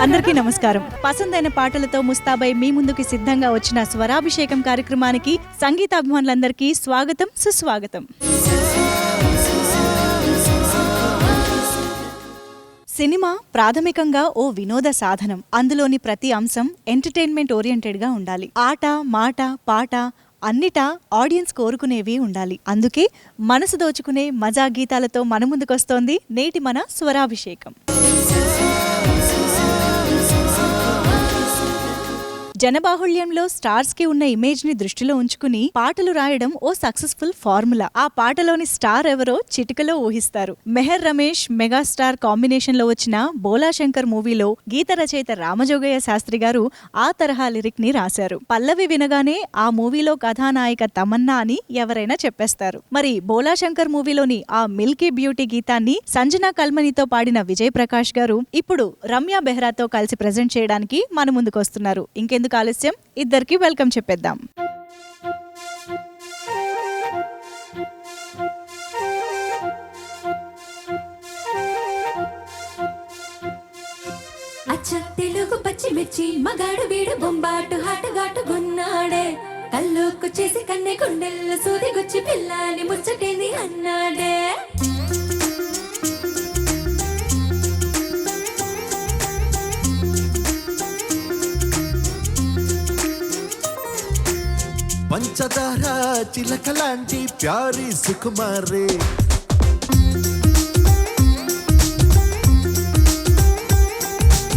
అందరికీ నమస్కారం. పసందైన పాటలతో ముస్తాబై మీ ముందుకి సిద్ధంగా వచ్చిన స్వరాభిషేకం కార్యక్రమానికి సంగీతాభిమానులందరికీ స్వాగతం, సుస్వాగతం. సినిమా ప్రాథమికంగా ఓ వినోద సాధనం. అందులోని ప్రతి అంశం ఎంటర్టైన్మెంట్ ఓరియంటెడ్ గా ఉండాలి. ఆట, మాట, పాట అన్నిటా ఆడియన్స్ కోరుకునేవి ఉండాలి. అందుకే మనసు దోచుకునే మజా గీతాలతో మన ముందుకొస్తోంది నేటి మన స్వరాభిషేకం. జనబాహుళ్యంలో స్టార్స్ కి ఉన్న ఇమేజ్ ని దృష్టిలో ఉంచుకుని పాటలు రాయడం ఓ సక్సెస్ఫుల్ ఫార్ములా. ఆ పాటలోని స్టార్ ఎవరో చిటికలో ఊహిస్తారు. మెహర్ రమేష్ మెగాస్టార్ కాంబినేషన్ లో వచ్చిన బోలాశంకర్ మూవీలో గీత రచయిత రామజోగయ్య శాస్త్రి గారు ఆ తరహా లిరిక్ ని రాశారు. పల్లవి వినగానే ఆ మూవీలో కథానాయిక తమన్నా అని ఎవరైనా చెప్పేస్తారు. మరి బోలాశంకర్ మూవీలోని ఆ మిల్కీ బ్యూటీ గీతాన్ని సంజనా కల్మనితో పాడిన విజయ్ ప్రకాష్ గారు ఇప్పుడు రమ్య బెహ్రాతో కలిసి ప్రెజెంట్ చేయడానికి మన ముందుకొస్తున్నారు. ఇంకెందుకు ఆలస్యం, ఇద్దరికి వెల్కమ్ చెప్పేద్దాం. తెలుగు పచ్చిమిర్చి మగాడు వీడు బొంబాటు హాటుగాటు గున్నాడే, కల్లోకు చేసి కన్నె గుండెల్లో సూది గుచ్చి పిల్లాని ముచ్చటేంది అన్నాడే. పంచదార చిలకలాంటి ప్యారి సుకుమారే,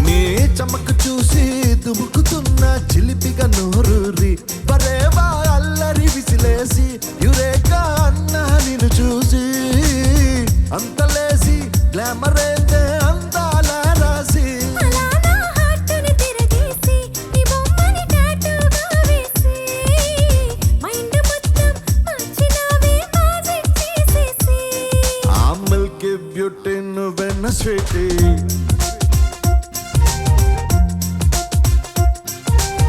నీ చమకు చూసి దుముకుతున్న చిలిపిగా నోరూరి పరేవా అల్లరి విసిలేసి యురేకా అన్న నిన్ను చూసి అంతలేసి గ్లామరేందే అందాల రాసి స్వీటీ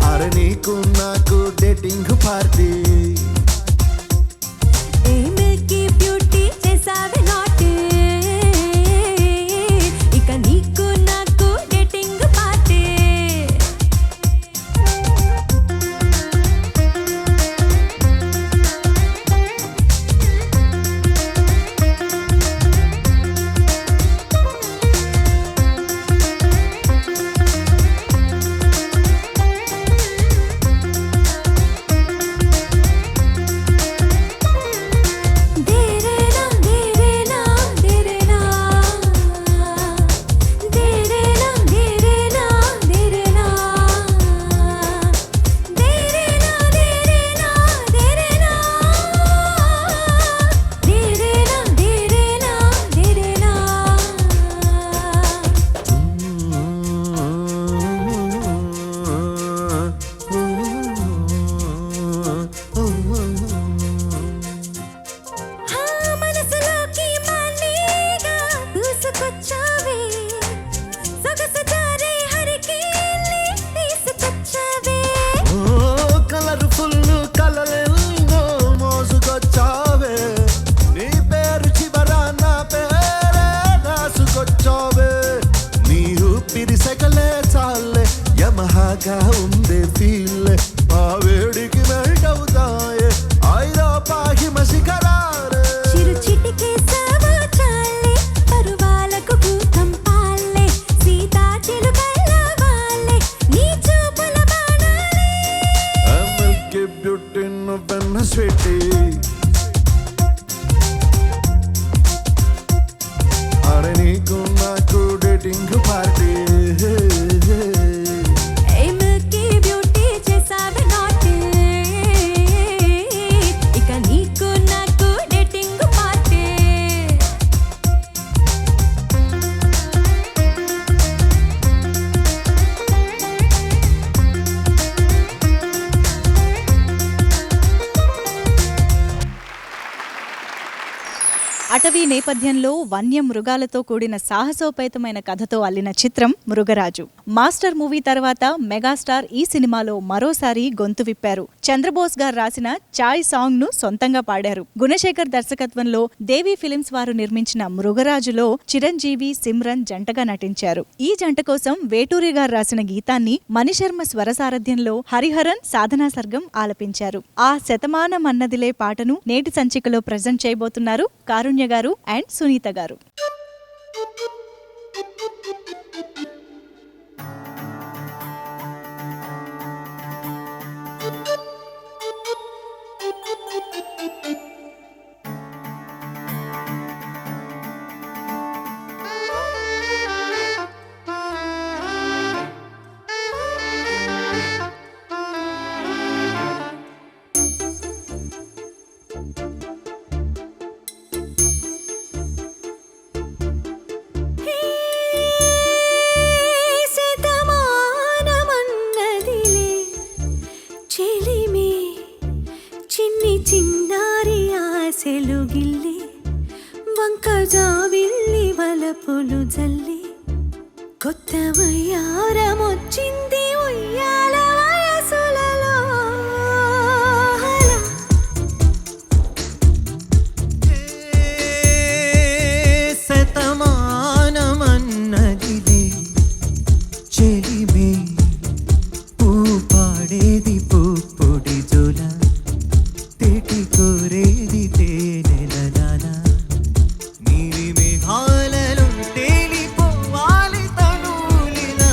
అరే నీకు నాకు డేటింగ్ పార్టీ ఉందే ఫీల్ ఆ వేడికి మెల్ట్ అవుతాయే ఐరోపా హిమ శిఖరాలే చిరు చిటికే సవచాలే పరువాలకు భూకంపాలే సీతా చిలుకల వాలే నీ చూపుల బాణాలే అమల్కి బ్యూటీ నువ్వెన్న స్వీటీ అరే నీకు నాకు డేటింగ్ పార్టీ. Hey, Milky అడవి నేపథ్యంలో వన్య మృగాలతో కూడిన సాహసోపేతమైన కథతో అల్లిన చిత్రం మృగరాజు. మాస్టర్ మూవీ తర్వాత మెగాస్టార్ ఈ సినిమాలో మరోసారి గొంతు విప్పారు. చంద్రబోస్ గారు రాసిన చాయ్ సాంగ్ ను సొంతంగా పాడారు. గుణశేఖర్ దర్శకత్వంలో దేవి ఫిలిమ్స్ వారు నిర్మించిన మృగరాజులో చిరంజీవి, సిమ్రన్ జంటగా నటించారు. ఈ జంట కోసం వేటూరి గారు రాసిన గీతాన్ని మణిశర్మ స్వర సారథ్యంలో హరిహరన్, సాధనా సర్గం ఆలపించారు. ఆ శతమానమన్నదిలే పాటను నేటి సంచికలో ప్రజెంట్ చేయబోతున్నారు కారుణ్య గారు అండ్ సునీత గారు. చిన్నారి ఆశలు గిల్లి వంక జావిల్లి వలపులు జల్లి కొత్త వయ్యారమొచ్చింది ఉయ్యాల వయసులలో. శతమానమన్నదిలే చెలిమే పూ పాడేది పొడి జోల తెటి కోరేది తేనెలనానా నీలి మేఘాలలో తేలిపోవాలి తనులిలా.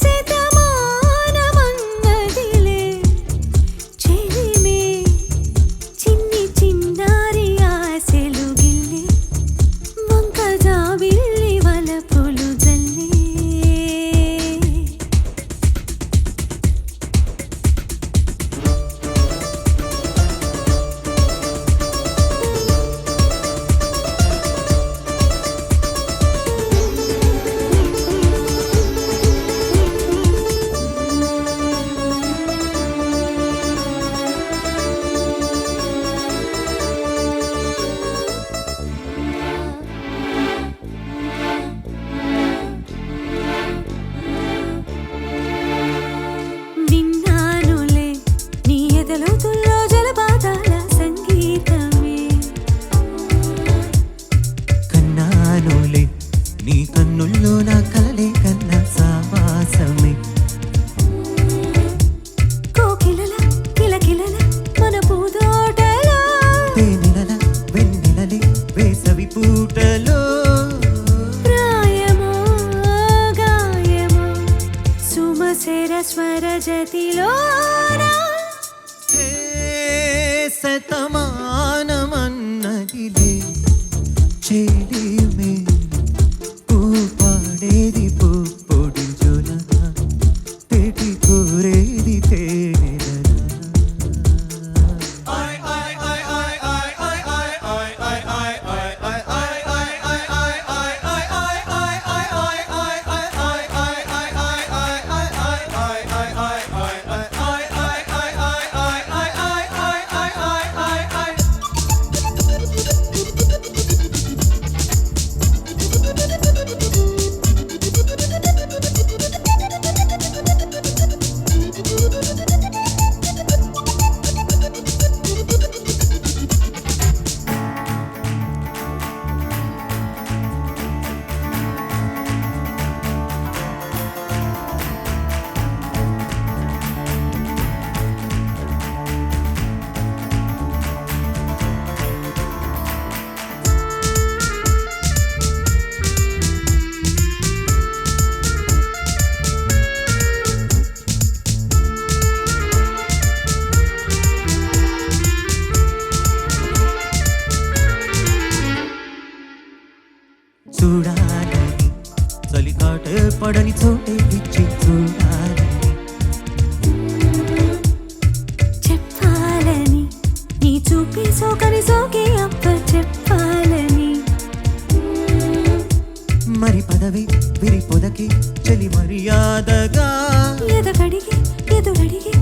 శతమానమన్నదిలే చెలిమే చిన్నారి ఆశలు గిల్లి వంక జావిల్లి వలపులు జల్లి. విన్నానులే నీ ఎదలోతుల్లో జలపాతాల సంగీతమే. కన్నానులే నీ కన్నుల్లో నా కలలే కన్నా సావాసమే. కోకిలల కిలకిలల మన పూదోటలో తేనెలల వెన్నెలలే వేసవి పూటలో ప్రాయమో గాయమో సుమసేర స్వర జతిలోనా. శతమానమన్నదిలే చెలిమే పూ పాడేది పొడి జోల తెటి కోరేది తేనెలనా. చూడాలని చలికాటే పడని చోటే ఇచ్చి చూడాలని చెప్పాలని నీ చూపి సోకని సోకి అప్ప చెప్పాలని. మరి పదవి విరి పొదకి చలి మర్యాదగా ఎదగడిగి ఎదురడిగి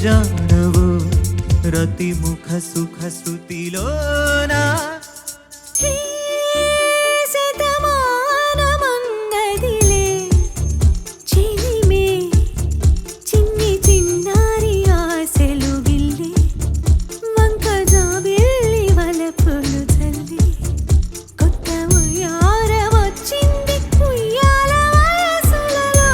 జానవు రతి ముఖ సుఖ శృతిలోనా శతమానమంగదిలే చిలిమే చిన్ని చిన్నారి ఆశలు గిల్లి వంక జాబిల్లి వలపులు చల్లి కొత్త ఉయ్యాల వచ్చింది ఉయ్యాల వయసులలో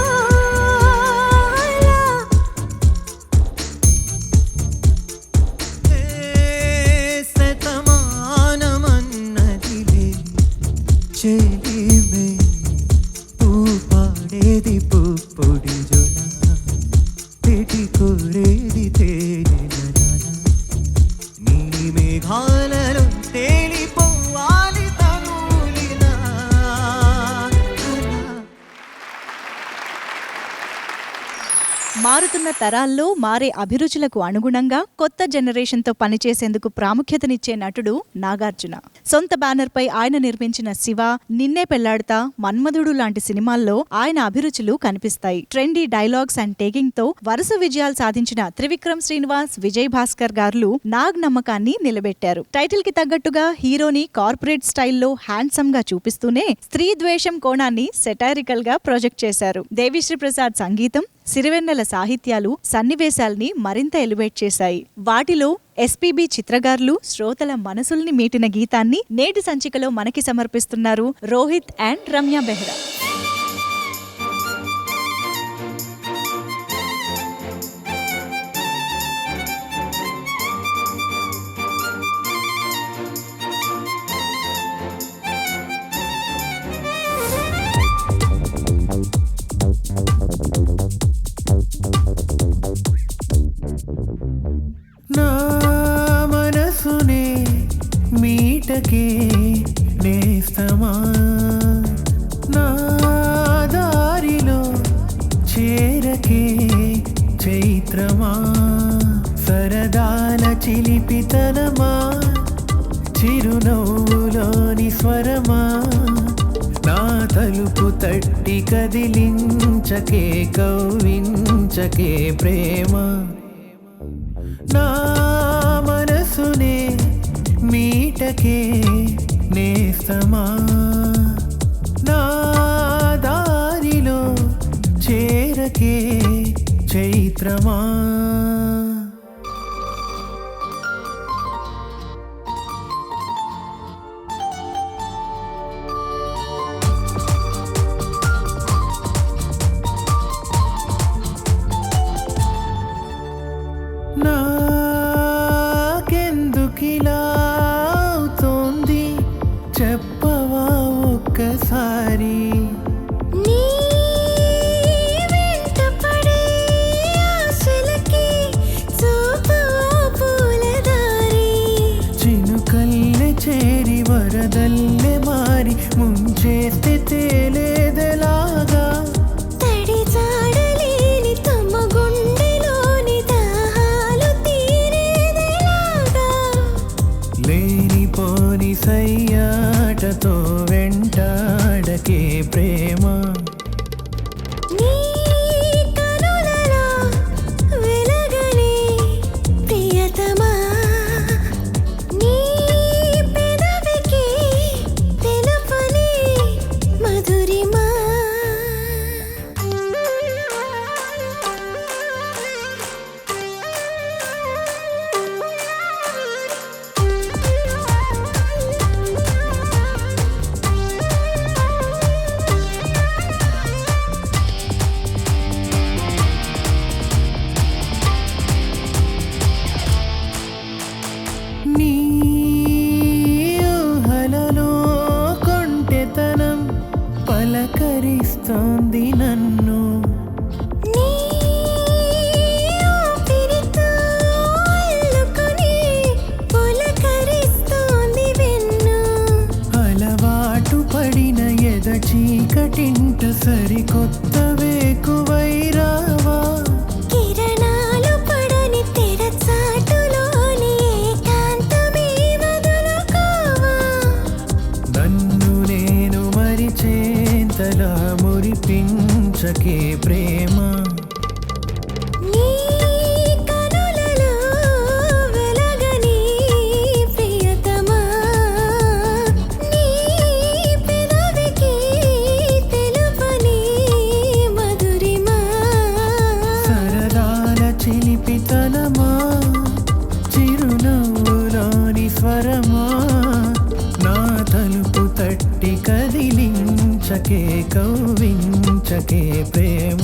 శతమానమన్నదిలే చెలిమే పూ పాడేది పుప్పొడి జొల తెటి కోరేది తేనెల నీ మేఘాలలో తేలిపోవాలి తనులినా మారుతున్న తరాల్లో మారే అభిరుచులకు అనుగుణంగా కొత్త జనరేషన్తో పనిచేసేందుకు ప్రాముఖ్యతనిచ్చే నటుడు నాగార్జున. సొంత బ్యానర్పై ఆయన నిర్మించిన శివ, నిన్నే పెళ్లాడతా, మన్మధుడు లాంటి సినిమాల్లో ఆయన అభిరుచులు కనిపిస్తాయి. ట్రెండీ డైలాగ్స్ అండ్ టేకింగ్ తో వరుస విజయాలు సాధించిన త్రివిక్రమ్ శ్రీనివాస్, విజయ్ భాస్కర్ గారు నాగ్ నమ్మకాన్ని నిలబెట్టారు. టైటిల్ కి తగ్గట్టుగా హీరోని కార్పొరేట్ స్టైల్లో హ్యాండ్సమ్ గా చూపిస్తూనే స్త్రీ ద్వేషం కోణాన్ని సెటైరికల్ గా ప్రొజెక్ట్ చేశారు. దేవిశ్రీ ప్రసాద్ సంగీతం, సిరివెన్నెల సాహిత్యాలు సన్నివేశాల్ని మరింత ఎలివేట్ చేశాయి. వాటిలో ఎస్పీబీ చిత్రగారులు శ్రోతల మనసుల్ని మీటిన గీతాన్ని నేటి సంచికలో మనకి సమర్పిస్తున్నారు రోహిత్ అండ్ రమ్య బెహ్రా. నా మనసునే మీటకే నేస్తమా నా దారిలో చేరకే చైత్రమా సరదాల చిలిపితనమా చిరునవ్వులోని స్వరమా నా తలుపు తట్టి కదిలించకే కవ్వించకే ప్రేమ నా మనసునే మీటకే నేస్తమా నా దారిలో చేరకే చైత్రమా నాకెందుకిలా అవుతోంది చెప్పవా ఒక్కసారి నీ వెంట పడే ఆశలకి చూపువా పూలదారి చినుకల్లె చేరి వరదల్లె మారి ముంచేస్తే తేలేదెలాగా తడి చాడలేని తమ గుండెలోని దాహాలు తీరేదెలాగా లేనిపోని సయ్యాటతో వెంటాడకే ప్రేమ నీ కనులలో వెలగని ప్రియతమా నీ పెదవికి తెలుపని మధురిమా నీ ఊహలలో కొంటెతనం పలకరిస్తోంది నన్ను నీ ఊపిరితో అల్లుకొని పులకరిస్తోంది వెన్ను అలవాటు పడిన ఎద చీకటింట సరికొత్త వేకువై రావా కిరణాలు పడని తెరచాటులోని ఏకాంతమే వదులుకోవా నన్ను నేను మరిచేంతలా మురిపించకే ప్రేమ నీ కనులలో కవ్వించకే కవ్వించకే ప్రేమ.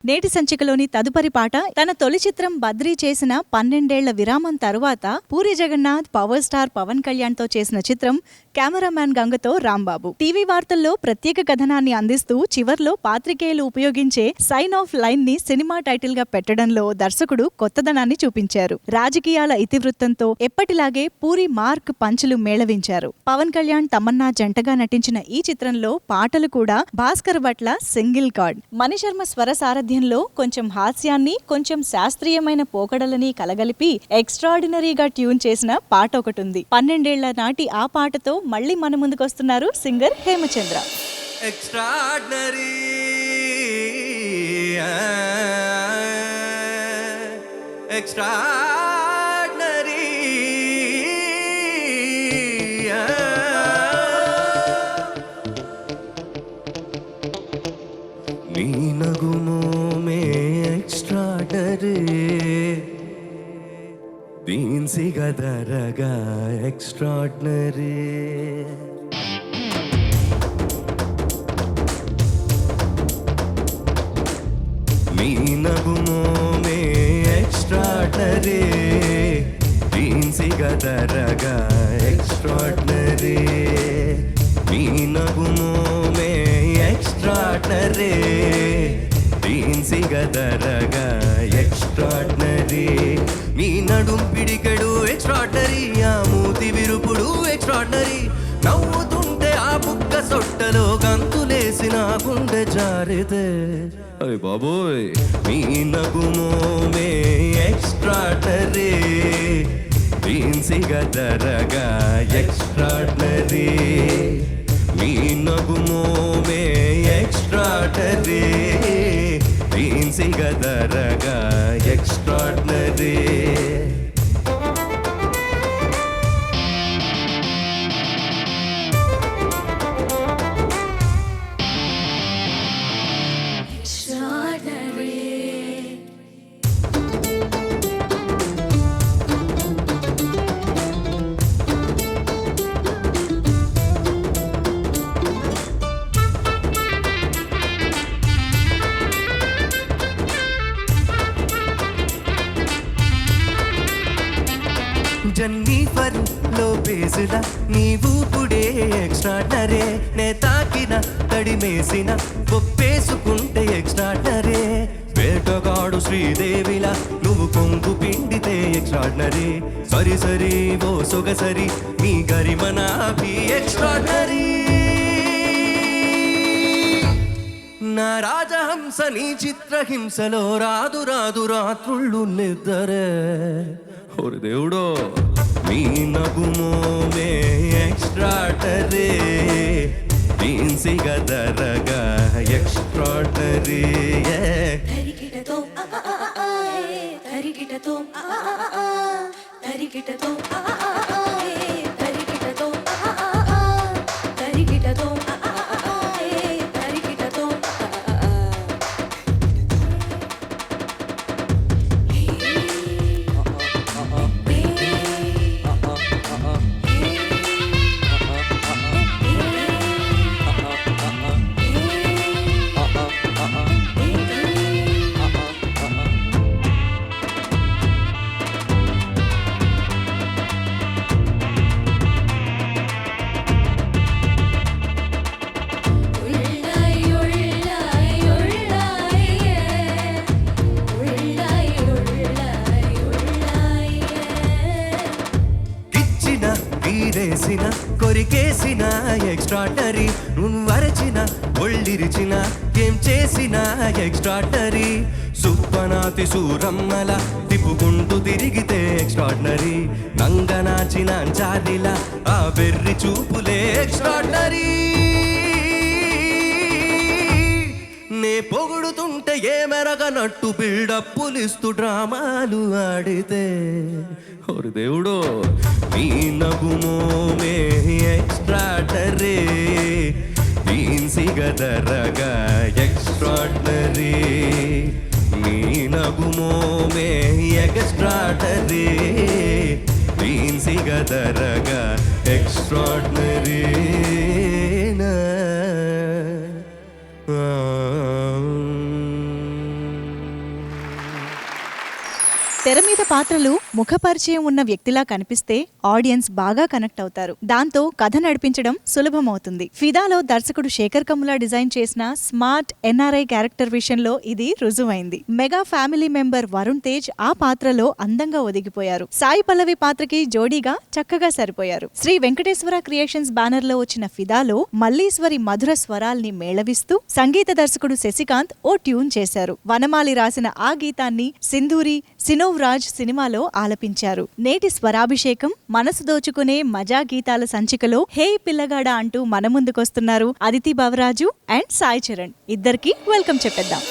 నేటి సంచికలోని తదుపరి పాట తన తొలి చిత్రం బద్రీ చేసిన 12 ఏళ్ల విరామం తరువాత పూరి జగన్నాథ్ పవర్ స్టార్ పవన్ కళ్యాణ్ తో చేసిన చిత్రం కెమెరామ్యాన్ గంగతో రాంబాబు. టీవీ వార్తల్లో ప్రత్యేక కథనాన్ని అందిస్తూ చివర్లో పాత్రికేయులు ఉపయోగించే సైన్ ఆఫ్ లైన్ ని సినిమా టైటిల్ గా పెట్టడంలో దర్శకుడు కొత్తదనాన్ని చూపించారు. రాజకీయాల ఇతివృత్తంతో ఎప్పటిలాగే పూరి మార్క్ పంచులు మేళవించారు. పవన్ కళ్యాణ్ తమన్నా జంటగా నటించిన ఈ చిత్రంలో పాటలు కూడా భాస్కర్ భట్ల సింగిల్ కార్డ్. మణిశర్మ స్వర సారథ్యంలో కొంచెం హాస్యాన్ని కొంచెం శాస్త్రీయమైన పోకడలని కలగలిపి ఎక్స్ట్రాడినరీగా ట్యూన్ చేసిన పాట ఒకటుంది. 12 ఏళ్ల నాటి ఆ పాటతో మళ్ళీ మన ముందుకొస్తున్నారు సింగర్ హేమచంద్ర. ఎక్స్ట్రాడినరీ ఎక్స్ట్రాడినరీ నీ నగుమోమే ఎక్స్ట్రాడినరీ దీన్సిగా దరగా ఎక్స్ట్రాడినరీ నీ నగుమోమే ఎక్స్ట్రాడినరీ దీన్సిగా దరగా ఎక్స్ట్రాడినరీ నీ నగుమోమే ఎక్స్ట్రాడినరీ దీన్సిగా దరగా ఎక్స్ట్రాడినరీ నీ నడుం పిడికెడు ఎక్స్ట్రాడినరీ ఆ మూతి విరుపుడు ఎక్స్ట్రాడినరీ నవ్వుతుంటే ఆ బుక్క సొట్టలో గంతులేసిన గుండె జారితే అరే బాబోయ్ నీ నగుమోమే ఎక్స్ట్రాడినరీ దీన్సిగా దరగా ఎక్స్ట్రాడినరీ నీ నగుమోమే ఎక్స్ట్రాడినరీ దీన్సిగా దరగా ఎక్స్ట్రాడినరీ జెన్నిఫర్ లోపేసులా నీవు పుడే ఎక్స్ట్రాడినరీ నే తాకిన తడిమేసిన ఒప్పేసుకుంటే ఎక్స్ట్రాడినరీ వేటగాడు శ్రీదేవిలా నువ్వు కొంగు పిండితే ఎక్స్ట్రాడినరీ సరి సరి ఓ సొగసరి నీ గరిమనాభి ఎక్స్ట్రాడినరీ నా రాజహంస నీ చిత్రహింసలో రాదు రాదు రాత్రుళ్ళు నిద్రే ఓరి దేవుడో నీ నగుమోమే ఎక్స్ట్రాడినరీ దీన్సిగా దరగా ఎక్స్ట్రాడినరీ తరికిటతో తరికిటతో తరికిటతో తరికిటతో తరికిటతో తరికిటతో తీరేసిన కొరికేసిన ఎక్స్ట్రాడినరీ నువ్వు వరచిన ఒళ్ళిరిచిన ఏం చేసిన ఎక్స్ట్రాడినరీ సుప్పనాతి సూరమ్మల తిప్పుకుంటూ తిరిగితే ఎక్స్ట్రాడినరీ నంగనాచిన చాదిలా ఆ బెర్రి చూపులే ఎక్స్ట్రాడినరీ నే పొగుడుతుంటే ఏ మెరగనట్టు బిల్డప్పులిస్తూ డ్రామాలు ఆడితే ఓరి దేవుడు నీ నగుమో మే ఎక్స్ట్రాటరీ తీన్సిగదరగా ఎక్స్ట్రాటరీ నీ నగుమో మే ఎక్స్ట్రాటరీ తీన్సిగదరగా ఎక్స్ట్రాటరీ తెర మీద పాత్రలు ముఖపరిచయం ఉన్న వ్యక్తిలా కనిపిస్తే ఆడియన్స్ బాగా కనెక్ట్ అవుతారు. దాంతో కథ నడిపించడం సులభమవుతుంది. ఫిదాలో దర్శకుడు శేఖర్ కమ్ముల డిజైన్ చేసిన స్మార్ట్ ఎన్ఆర్ఐ క్యారెక్టర్ విషయంలో ఇది రుజువైంది. Mega family member Varun Tej ఆ పాత్రలో అందంగా ఒదిగిపోయారు. సాయి పల్లవి పాత్రకి జోడీగా చక్కగా సరిపోయారు. శ్రీ వెంకటేశ్వర క్రియేషన్స్ బ్యానర్ లో వచ్చిన ఫిదాలో మల్లీశ్వరి మధుర స్వరాల్ని మేళవిస్తూ సంగీత దర్శకుడు శశికాంత్ ఓ ట్యూన్ చేశారు. వనమాలి రాసిన ఆ గీతాన్ని సింధూరి సినోవ్ రాజ్ సినిమాలో ఆలపించారు. నేటి స్వరాభిషేకం మనసు దోచుకునే మజా గీతాల సంచికలో హే పిల్లగాడా అంటూ మన ముందుకొస్తున్నారు అదితి బావరాజు అండ్ సాయి చరణ్. ఇద్దరికి వెల్కమ్ చెప్పేద్దాం.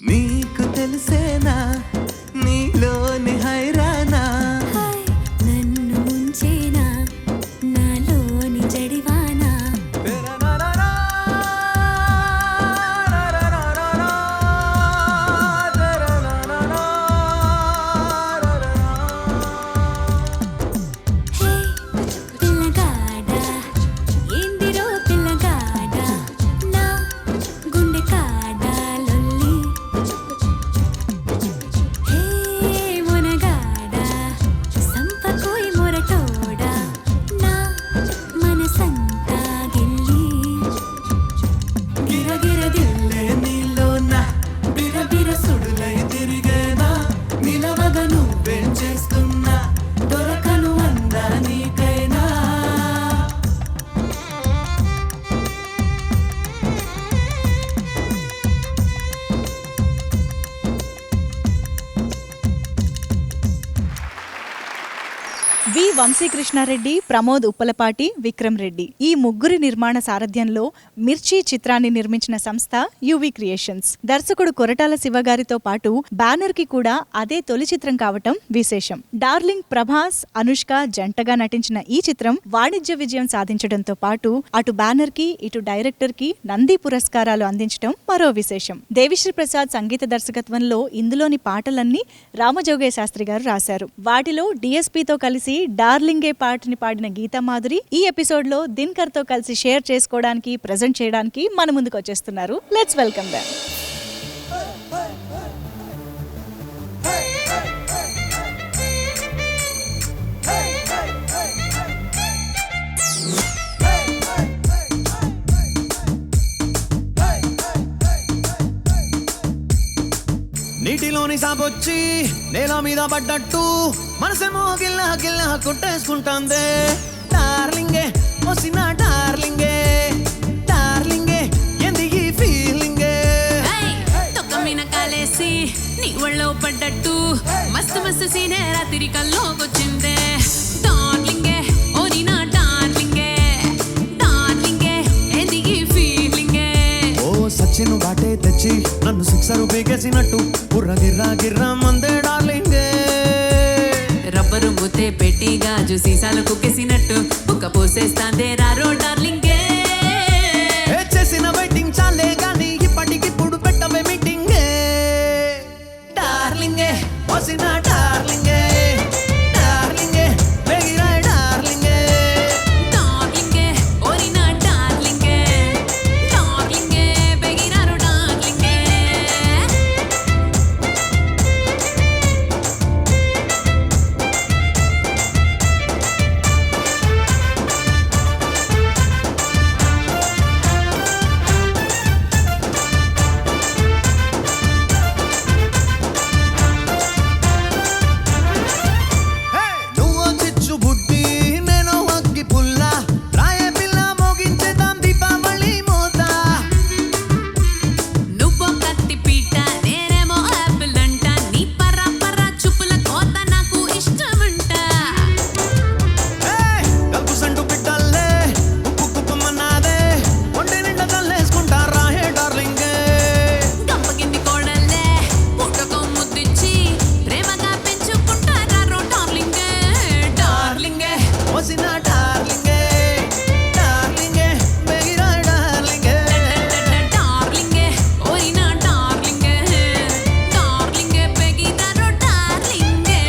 నీకు తెలిసేనా నీలోని హైరానా నన్ను ముంచేనా నాలోని జడివానా హే పిల్లగాడా ఏందిరో పిల్లగాడా నా గుండె కాడా లొల్లి వి వంశీకృష్ణారెడ్డి, ప్రమోద్ ఉప్పలపాటి, విక్రమ్ రెడ్డి ఈ ముగ్గురి నిర్మాణ సారథ్యంలో మిర్చి చిత్రాన్ని నిర్మించిన సంస్థ యువి క్రియేషన్స్. దర్శకుడు కొరటాల శివ గారితో పాటు బ్యానర్ కి కూడా అదే తొలి చిత్రం కావటం విశేషం. డార్లింగ్ ప్రభాస్, అనుష్క జంటగా నటించిన ఈ చిత్రం వాణిజ్య విజయం సాధించడంతో పాటు అటు బ్యానర్ కి ఇటు డైరెక్టర్ కి నంది పురస్కారాలు అందించడం మరో విశేషం. దేవిశ్రీ ప్రసాద్ సంగీత దర్శకత్వంలో ఇందులోని పాటలన్నీ రామజోగయ్య శాస్త్రి గారు రాశారు. వాటిలో డిఎస్పీతో కలిసి డార్లింగే పాటని పాడిన గీతా మాధురి ఈ ఎపిసోడ్ లో దినకర్ తో కలిసి షేర్ చేసుకోవడానికి, ప్రెజెంట్ చేయడానికి మన ముందుకు వచ్చేస్తున్నారు. Let's welcome them. నీటిలోని సాపొచ్చి నేల మీద పడ్డట్టు మనసేమో గిల్లా గిల్లా కొట్టేసుకుంటాందే. డార్లింగే వసిన డార్లింగే, డార్లింగే ఎంది ఈ ఫీలింగే. తొక్కమైన కాలేసి నీ ఒళ్ళో పడ్డట్టు మస్తు మస్తు సీనే రాత్రి కల్లోకొచ్చిందే. డార్లింగే ఓరి నా డార్లింగే, డార్లింగే ఎంది ఈ ఫీలింగే. ఓ సచిన్ బాటే తెచ్చి నన్ను సిక్సరు పీకేసినట్టు బుర్ర గిర్రా గిర్రా మందే డార్లింగే. రబ్బరు ముతే పెట్టి గాజు సీసాలు కుక్కేసినట్టు కుక్క పోసేస్తాందే రారో డార్లింగే. చేసిన వెయిటింగ్ చాలే గాని ఇప్పటికిప్పుడు పెట్టవే మీటింగే. డార్లింగే వసిన డార్లింగే, డార్లింగే బెగిరా డార్లింగే. డార్లింగే ఓరి నా డార్లింగే, డార్లింగే బెగిరారు డార్లింగే. నువ్వు చిచ్చు బుడ్డి నేను అగ్గి పుల్ల, రాయ పిల్ల మోగించేదాం దీపావళి మోత. నువ్వు కత్తి పీట నేనేమో యాపిల్ అంట, నీ పర్రా పర్రా చూపుల కోత నాకు ఇష్టమంట. కలుపు సండు బిడ్డల్లే ఉప్పు కుప్పమన్నాదే, ఒంటి నిండా తల్లేసుకుంటారా హే డార్లింగే. గంపగిన్ని కోడల్లే పుట్టకో ముద్దిచ్చి ప్రేమగా పెంచుకుంటారా డార్లింగే. డార్లింగే వసిన డార్లింగే, డార్లింగే బెగిరా డార్లింగే. డార్లింగే ఓరి నా డార్లింగే, డార్లింగే బెగిరారు డార్లింగే.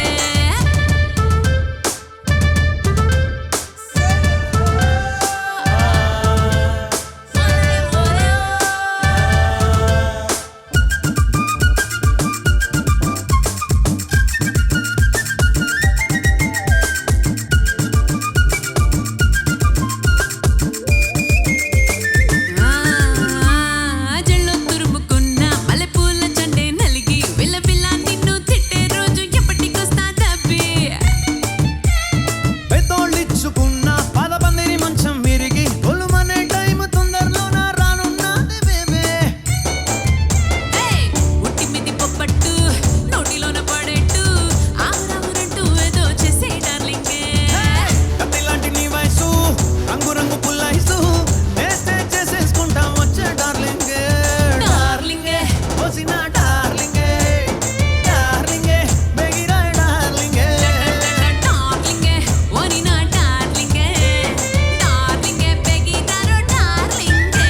జల్లో తురుముకున్న మల్లెపూల చండే నలిగి విలవిల నిన్ను తిట్టే రోజు ఎప్పటికొస్తా తప్పి. పెద్దోళ్ళిచ్చుకున్న పాదపందిరి మంచం విరిగి ఒలుమనే టైం తొందరలోన రానున్నది బేబే. ఉట్టి మిది పొప్పట్టు నోటిలోన పడేట్టు ఆవురావురంటూ ఏదో చేసే డార్లింగే. కత్తిలాంటి నీ వయసు రంగు రంగు పుల్లైసు వేస్తే చేసేసుకుంటాం వచ్చే డార్లింగే. డార్లింగే వసిన డార్లింగే, డార్లింగే బెగిరా డార్లింగే. డార్లింగే ఓరి నా డార్లింగే, డార్లింగే బెగిరారు డార్లింగే.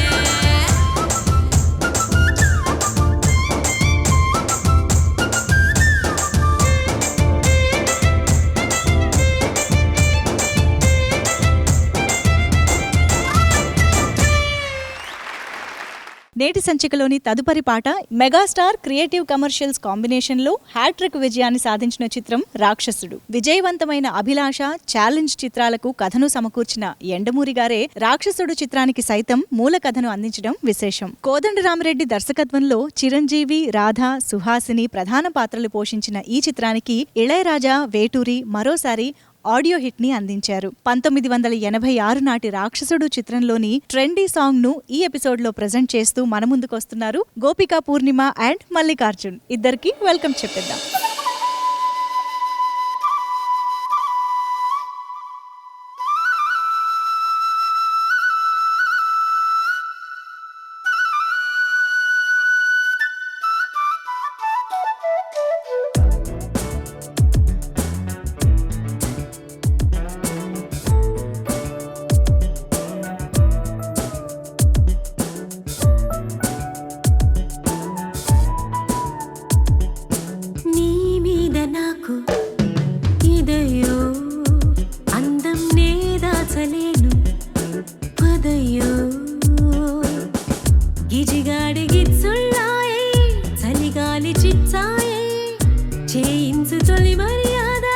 నేటి సంచికలోని తదుపరి పాట మెగాస్టార్ క్రియేటివ్ కమర్షియల్స్ కాంబినేషన్ లో హ్యాట్రిక్ విజయాన్ని సాధించిన చిత్రం రాక్షసుడు. విజయవంతమైన అభిలాష, ఛాలెంజ్ చిత్రాలకు కథను సమకూర్చిన యండమూరి గారే రాక్షసుడు చిత్రానికి సైతం మూల కథను అందించడం విశేషం. కోదండరామిరెడ్డి దర్శకత్వంలో చిరంజీవి, రాధ, సుహాసిని ప్రధాన పాత్రలు పోషించిన ఈ చిత్రానికి ఇళయరాజా, వేటూరి మరోసారి ఆడియో హిట్ ని అందించారు. 1986 నాటి రాక్షసుడు చిత్రంలోని ట్రెండీ సాంగ్ ను ఈ ఎపిసోడ్ లో ప్రెజెంట్ చేస్తూ మన ముందుకొస్తున్నారు గోపికా పూర్ణిమ అండ్ మల్లికార్జున్. ఇద్దరికి వెల్కమ్ చెప్పేద్దాం. నాకు ఇదయో అందం నే దాచలేను పదయో గిజిగాడి గిచ్చుళ్ళాయే చలిగాలి చిచ్చాయే చేయించు తొలి మర్యాద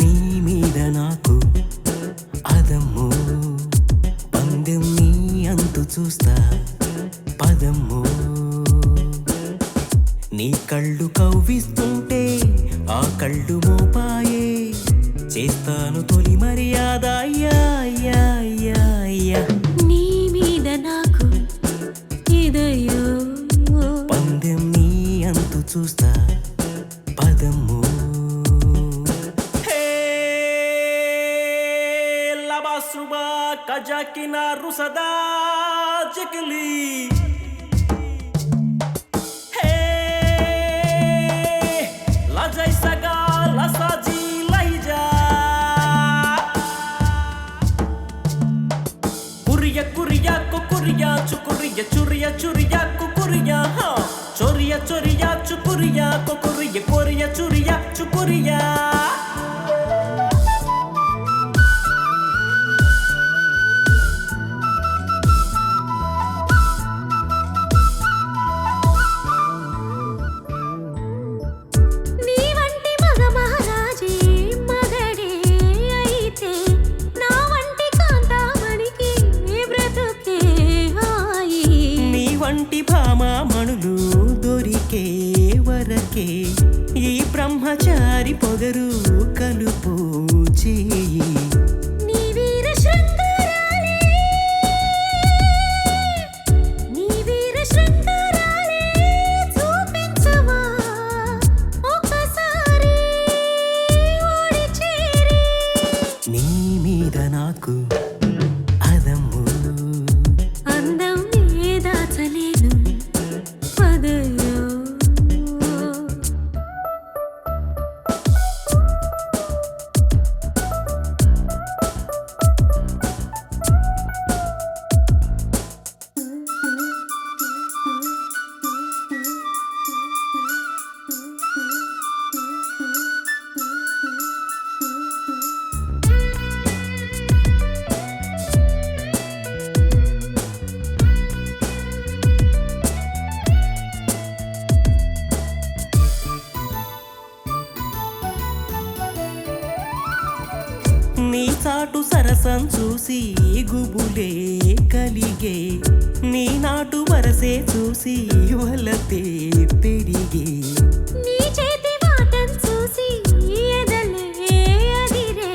నీ మీద నాకు అదమ్ము పందెం నీ అంతు చూస్తా పదమ్ము నీ కళ్ళు కవ్విస్తుంటే ఆ కళ్ళు మోపాయే చేస్తాను తొలి మర్యాద నీ మీద నాకు ఇదయో పందెం నీ అంతు చూస్తా పదమ్ము లబాసుబా కజాకినా రుసదా చికిలి Chukuria, churia, churia, kukuria, ha. Choria, choria, chukuria, kukuria, koria, churia, chukuria. నీ వంటి మగ మహారాజే మగడే అయితే నా వంటి కాంతామణికి బ్రతుకే హాయి నీ వంటి భామామణులు దొరికే వరకే ఈ బ్రహ్మచారి పొగరు కలుపు చేయి నీ వీర శృంగారాలే చూపించవా ఒకసారి ఓడి చేరి నీ మీద నాకు అదమ్ము అందం నే దాచలేను పదయో నీ చాటు సరసం చూసి గుబులే కలిగే నీ నాటు వరసే చూసి వలతే పెరిగే నీ చేతి వాటం చూసి ఎదలే అదిరే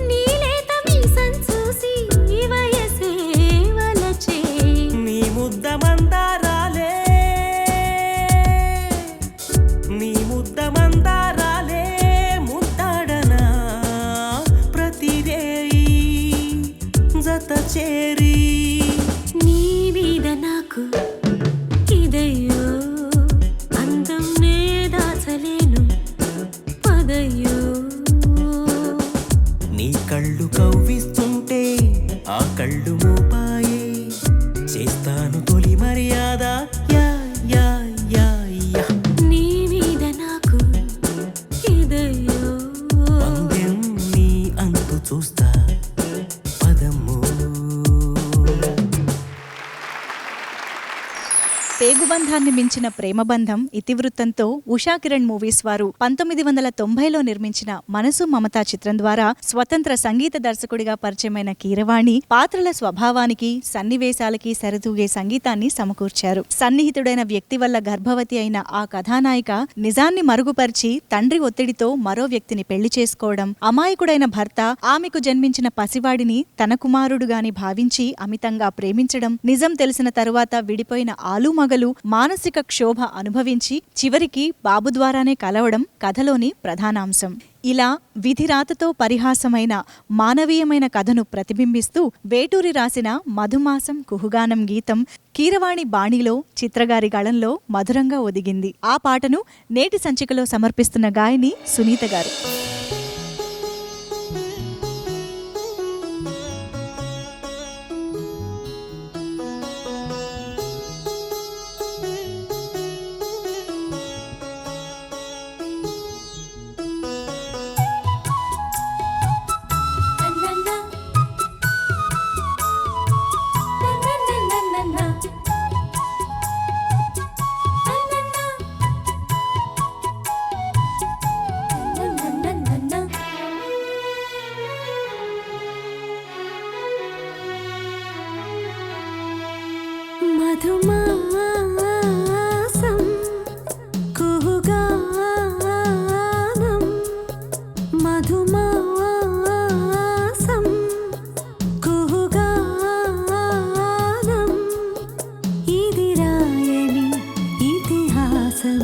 నీ లేత మీసం చూసి వయసే వలచే నీ ముద్ద మందారాలే నీ ముద్ద మందారాలే ముద్దాడనా ప్రతిరేయి జత చేరి నీ మీద నాకు ఇదయో అందం నే దాచలేను పదయో నీ కళ్ళు కవ్విస్తుంటే ఆ కళ్ళు మోపాయే చేస్తాను తొలి మర్యాద నీ మీద నాకు ఇదయో పందెం నీ అంతు చూస్తా పదమ్ము పేగుబంధాన్ని మించిన ప్రేమబంధం ఇతివృత్తంతో ఉషా కిరణ్ మూవీస్ వారు 1990లో నిర్మించిన మనసు మమత చిత్రం ద్వారా స్వతంత్ర సంగీత దర్శకుడిగా పరిచయమైన కీరవాణి పాత్రల స్వభావానికి సన్నివేశాలకి సరితూగే సంగీతాన్ని సమకూర్చారు. సన్నిహితుడైన వ్యక్తి వల్ల గర్భవతి అయిన ఆ కథానాయిక నిజాన్ని మరుగుపరిచి తండ్రి ఒత్తిడితో మరో వ్యక్తిని పెళ్లి చేసుకోవడం, అమాయకుడైన భర్త ఆమెకు జన్మించిన పసివాడిని తన కుమారుడుగాని భావించి అమితంగా ప్రేమించడం, నిజం తెలిసిన తరువాత విడిపోయిన ఆలుమగలు మానసిక క్షోభ అనుభవించి చివరికి బాబు ద్వారానే కలవడం కథలోని ప్రధానాంశం. ఇలా విధిరాతతో పరిహాసమైన మానవీయమైన కథను ప్రతిబింబిస్తూ వేటూరి రాసిన మధుమాసం కుహుగానం గీతం కీరవాణి బాణిలో చిత్రగారి గళంలో మధురంగా ఒదిగింది. ఆ పాటను నేటి సంచికలో సమర్పిస్తున్న గాయని సునీత గారు.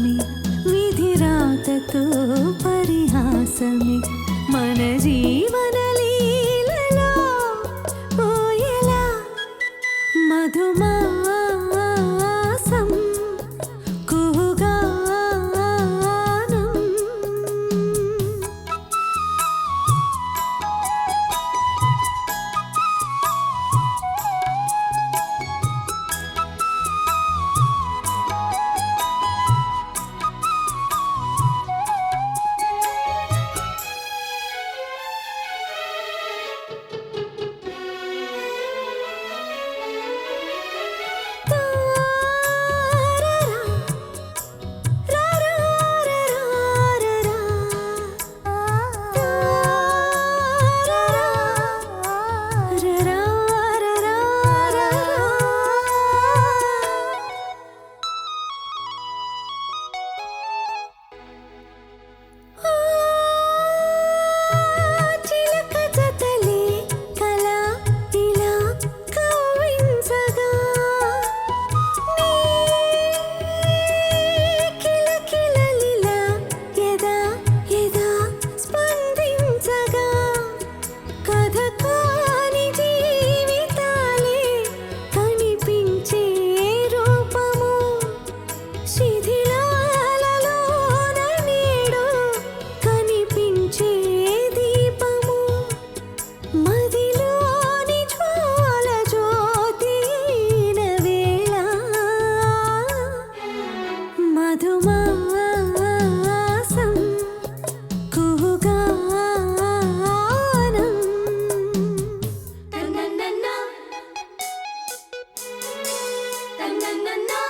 విధిహాసమే విధిరాతతో పరిహాసమే మన జీవన లీలలో పోయేలా మధుమాసం కుహుగానం మధుమాసం కుహుగానం తన్నన్నన్నా తన్నన్నన్నా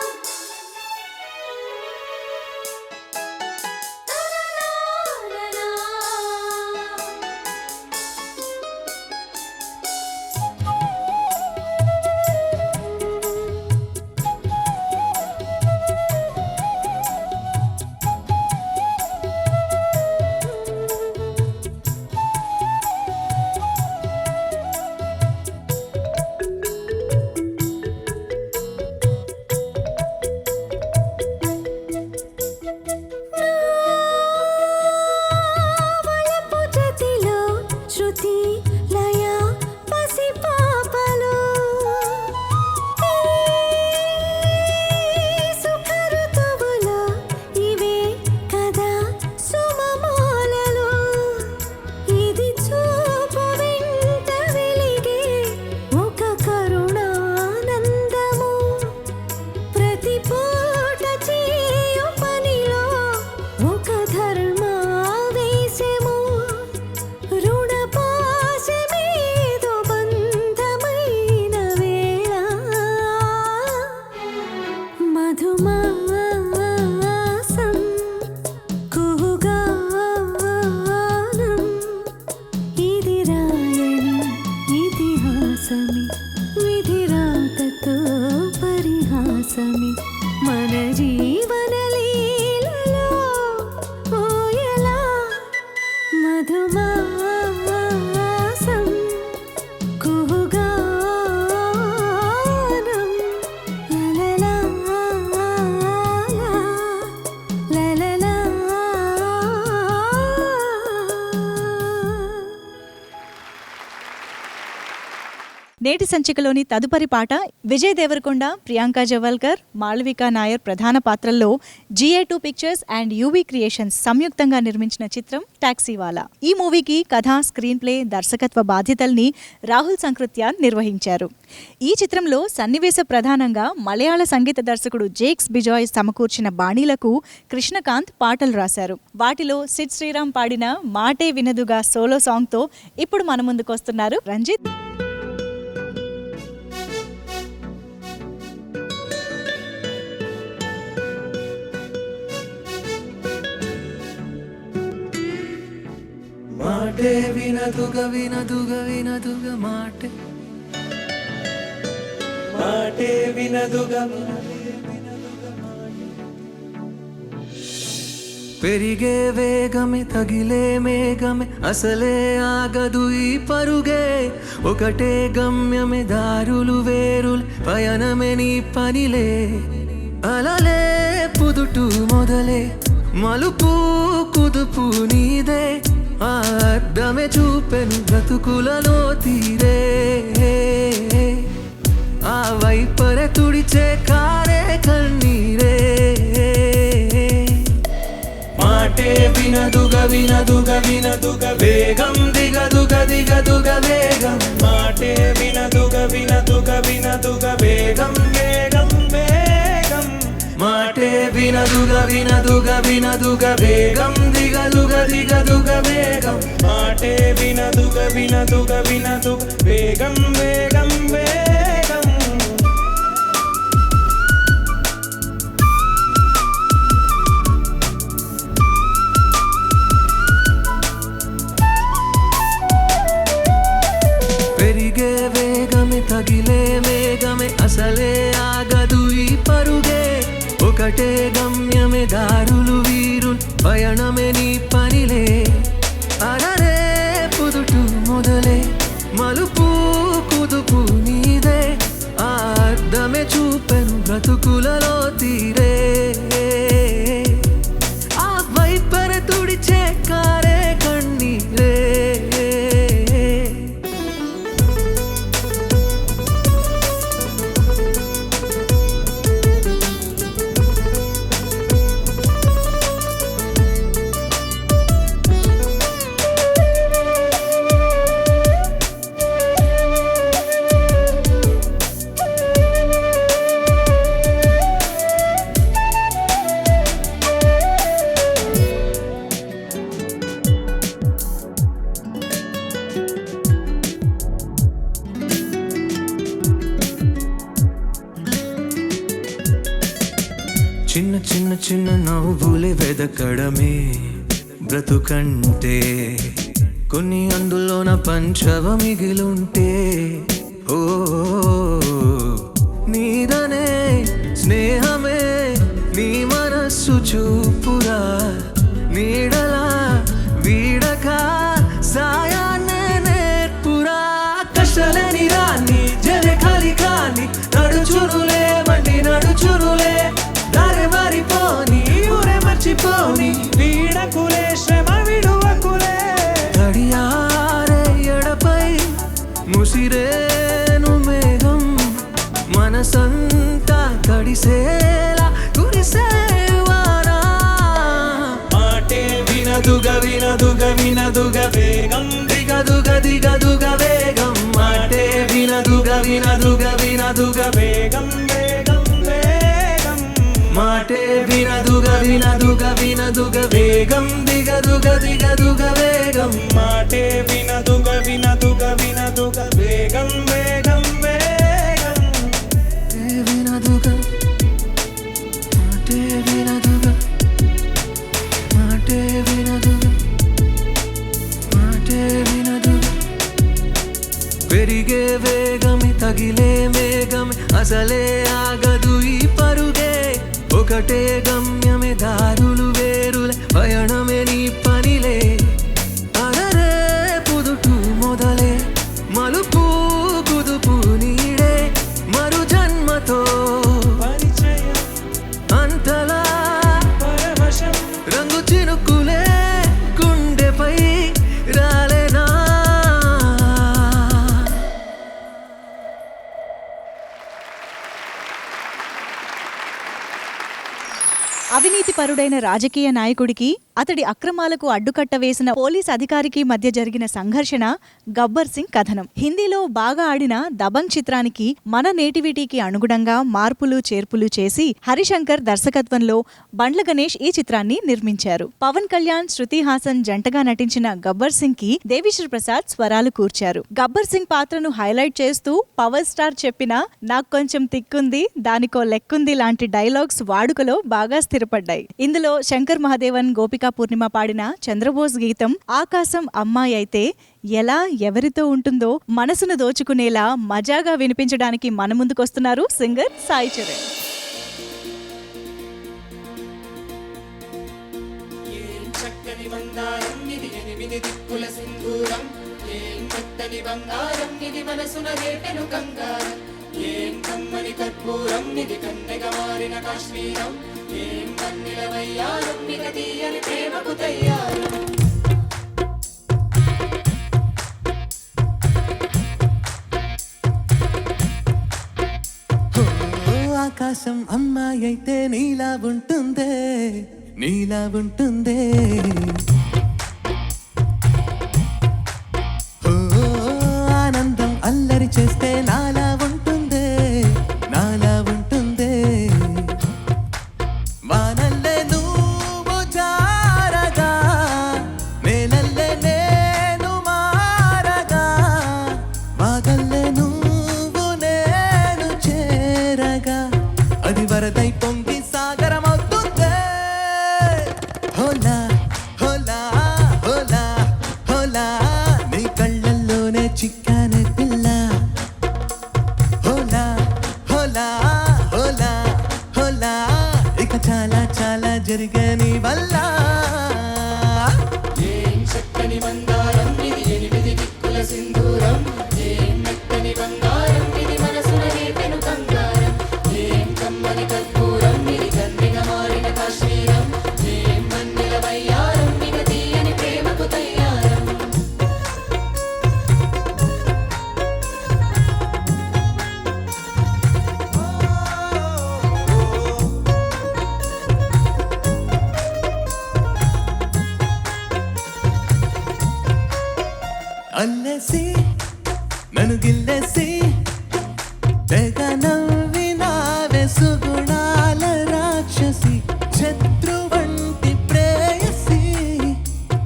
మధుమాసం కుహుగానం ఇది రాయని ఇతిహాసమే విధిరాతతో పరిహాసమే మన జీవన లీలలో పోయేలా మధుమాసం కుహుగానం లలలా లలలా నేటి సంచికలోని తదుపరి పాట విజయ్ దేవరకొండ, ప్రియాంక జవల్కర్, మాళవికా నాయర్ ప్రధాన పాత్రల్లో GA2 pictures and UV creations సంయుక్తంగా నిర్మించిన చిత్రం టాక్సీవాలా. ఈ మూవీకి కథ, స్క్రీన్ ప్లే, దర్శకత్వ బాధ్యతల్ని రాహుల్ సంకృత్యాన్ నిర్వహించారు. ఈ చిత్రంలో సన్నివేశ ప్రధానంగా మలయాళ సంగీత దర్శకుడు జేక్స్ బిజాయ్ సమకూర్చిన బాణీలకు కృష్ణకాంత్ పాటలు రాశారు. వాటిలో సిద్ శ్రీరామ్ పాడిన మాటే వినదుగా సోలో సాంగ్తో ఇప్పుడు మన ముందుకొస్తున్నారు రంజిత్. మాటే వినదుగ వినదుగ వినదుగ మాటే మాటే వినదుగ పెరిగే వేగమే తగిలే మేఘమే అసలే ఆగదు ఈ పరుగే ఒకటే గమ్యమే దారులు వేరులే పయనమే నీ పనిలే అలలే పుదుటు మొదలే మలుపు కుదుపు నీదే ఆ అర్థమే చూపెను బ్రతుకులలో తీరే ఆ వైపరే తుడిచే కారే కన్నీరే మాటే వినదుగ వినదుగ వినదుగ వేగం దిగదుగ దిగదుగ వేగం మాటే వినదుగ వినదుగ వినదుగ వేగం వేగం వేగం మాటే వినదుగ వినదుగ వినదుగ వేగం దిగదుగ దిగదుగ వేగం మాటే వినదుగ వినదుగ వినదుగ వేగం వేగం వేగం పెరిగే వేగమే తగిలే వేగమే అసలే ఆగదు ఈ పరుగే ఒకటే గమ్యమే దారులు వీరు పయనమే నీ పనిలే అరరే పుదుటు మొదలే మలుపు కుదుపు నీదే ఆ అర్థమే చూపెను బ్రతుకులలో తీరే ఆ వైపర తుడిచే కారే కన్నీరే చిన్న చిన్న చిన్న నవ్వులే వెదకడమే బ్రతుకంటే కొన్ని అందులోన పంచవ మిగిలుంటే ఓ నీదనే స్నేహమే నీ మనస్సు చూపురా నీడలా వీడక సాయాన్నే నేర్పురా కష్టలేని రాని జల ఖాళీ కాని నడుచురులే మండి నడుచురులే దారి మారిపోని ఊరే మర్చిపోని వీడకులే శ్రమ విడువకులే తడియారే ఎడపై ముసిరేను మేఘం మనసంతా తడిసేలా కురిసేవారా మాటే వినదుగ వినదుగ వినదుగ వేగం దిగదుగ దిగదుగ వేగం మాటే వినదుగ వినదుగ వినదుగ వేగం వేగం వేగం మాటే వినదుగ వినదుగ వినదుగ వేగం దిగదుగ దిగదుగ వేగం మాటే వినదుగ వినదుగ వినదుగ వేగం వేగం వేగం వినదుగ మాటే వినదుగ మాటే వినదుగ మాటే వినదుగ పెరిగే వేగమి తగిలే మేఘమి అసలే ఆగదు ఈ పరుగే ఒకటే గమ్యమే దారులు వేరులే పయనమే నీ పనిలే అరరే పుదుటు మొదలే మలుపు కుదుపు నీడే మరు జన్మతో పరిచయం అంతలా పరవశం రంగు చినుకులే గుండెపై రాలేనా అవినీతిపరుడైన రాజకీయ నాయకుడికి అతడి అక్రమాలకు అడ్డుకట్ట వేసిన పోలీస్ అధికారికి మధ్య జరిగిన సంఘర్షణ గబ్బర్ సింగ్ కథనం. హిందీలో బాగా ఆడిన దబంగ్ చిత్రానికి మన నేటివిటీకి అనుగుణంగా మార్పులు చేర్పులు చేసి హరిశంకర్ దర్శకత్వంలో బండ్ల గణేష్ ఈ చిత్రాన్ని నిర్మించారు. పవన్ కళ్యాణ్, శృతి హాసన్ జంటగా నటించిన గబ్బర్ సింగ్ కి దేవిశ్రీ ప్రసాద్ స్వరాలు కూర్చారు. గబ్బర్ సింగ్ పాత్రను హైలైట్ చేస్తూ పవర్ స్టార్ చెప్పిన నాకు కొంచెం తిక్కుంది దానికో లెక్కుంది లాంటి డైలాగ్స్ వాడుకలో బాగా స్థిరపడ్డాయి. ఇందులో శంకర్ మహాదేవన్, గోపికా పూర్ణిమ పాడిన చంద్రబోస్ గీతం ఆకాశం అమ్మాయి అయితే ఎలా ఎవరితో ఉంటుందో మనసును దోచుకునేలా మజాగా వినిపించడానికి మన ముందుకొస్తున్నారు సింగర్ సాయి చరణ్. బంగారం ఇది మనసున రేపెను కంగారం ఏం కమ్మని కర్పూరం ఇది కన్నెగా మారిన కాశ్మీరం ఏం కన్నెల వయ్యారం ఇక తీయని ప్రేమకు తయ్యారం ఆకాశం అమ్మాయి అయితే నీలా ఉంటుందే నీలా ఉంటుందే ఆనందం అల్లరి చేస్తే నాలా ఉంటుందే నాలా ఉంటుందే వానల్లే నువ్వు జారగా నేలల్లే నేను మారగా వాగల్లే నువ్వు నేను చేరగా అది వరదై పొంగి సాగరమవుతుందే హోలా హోలా హోలా హోలా నీ కళ్ళల్లోనే చిక్కానే పిల్ల హోలా హోలా హోలా హోలా ఇక చాలా చాలా జరిగని వల్ల ఏం చక్కని బంగారం ఇది ఎనిమిది దిక్కుల సింధూరం ఏం మెత్తని బంగారం ఇది మనసున రేపెను కంగారం ఏం కమ్మని కర్పూరం ఇది కన్నెగా మారిన కాశ్మీరం ఏం మన్నెల వయ్యారం ఇక తీయని ప్రేమకు తయ్యారం అల్లెసి నన్ను గిల్లేసి తెగ నవ్వినావే సుగుణాల రాక్షసి శత్రు వంటి ప్రేయసి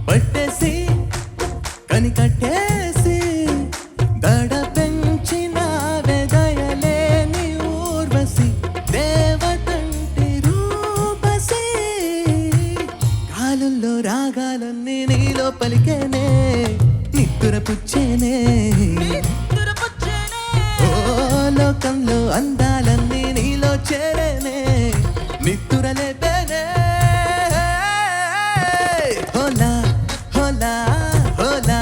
పట్టేసి కనికట్టేసి దడ పెంచినావే దయలేని ఊర్వశి దేవతంటి రూపసి కాలుల్లో రాగాలన్నీ నీలో పలికేనే నిద్దుర పుచ్చేనే ఓ లోకంలో అందాలన్నీ నీలో చేరేనే నిద్దురలేపేనే హోలా హోలా హోలా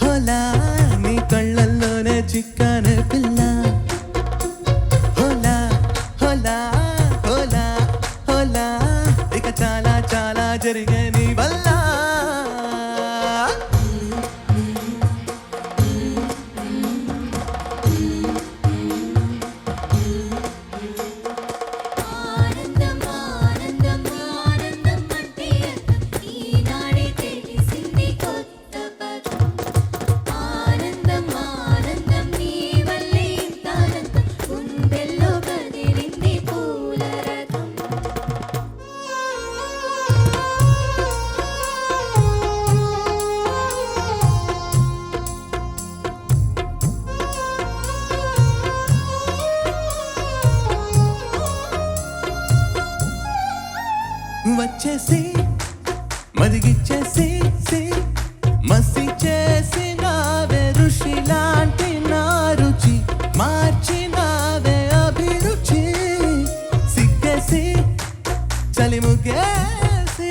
హోలా నీ కళ్ళల్లోనే చిక్కానే పిల్ల హోలా హోలా హోలా హోలా ఇక చాలా చాలా జరిగే నీ వల్ల ఆనందం ఆనందం ఆనందం అంటే ఈనాడే తెలిసింది కొత్త పదం ఆనందం ఆనందం నీ వల్లే ఇంత ఆనందం గుండెల్లో కదిలింది పూల రథం వచ్చేసి మదిగిచ్చేసి మసి చేసి నావే ఋషి లాంటి నా రుచి మార్చినావే అభిరుచి సిగ్గేసి చలిముగేసి